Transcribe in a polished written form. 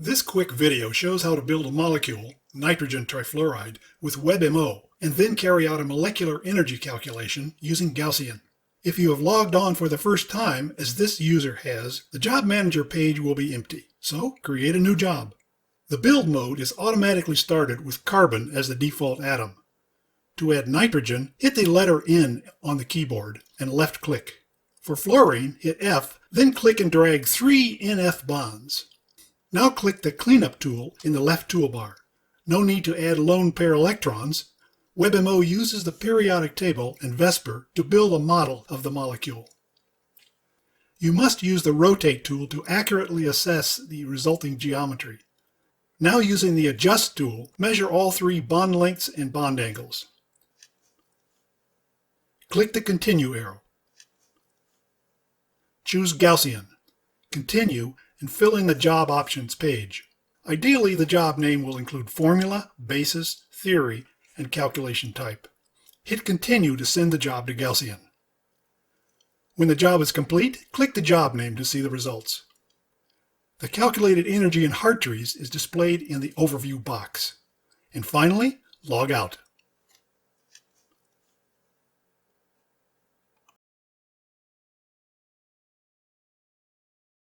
This quick video shows how to build a molecule, nitrogen trifluoride, with WebMO, and then carry out a molecular energy calculation using Gaussian. If you have logged on for the first time, as this user has, the Job Manager page will be empty, so create a new job. The build mode is automatically started with carbon as the default atom. To add nitrogen, hit the letter N on the keyboard and left-click. For fluorine, hit F, then click and drag 3 NF bonds. Now click the Cleanup tool in the left toolbar. No need to add lone pair electrons. WebMO uses the periodic table and VSEPR to build a model of the molecule. You must use the Rotate tool to accurately assess the resulting geometry. Now using the Adjust tool, measure all 3 bond lengths and bond angles. Click the Continue arrow. Choose Gaussian. Continue and fill in the Job Options page. Ideally, the job name will include formula, basis, theory, and calculation type. Hit Continue to send the job to Gaussian. When the job is complete, click the job name to see the results. The calculated energy in Hartrees is displayed in the Overview box. And finally, log out.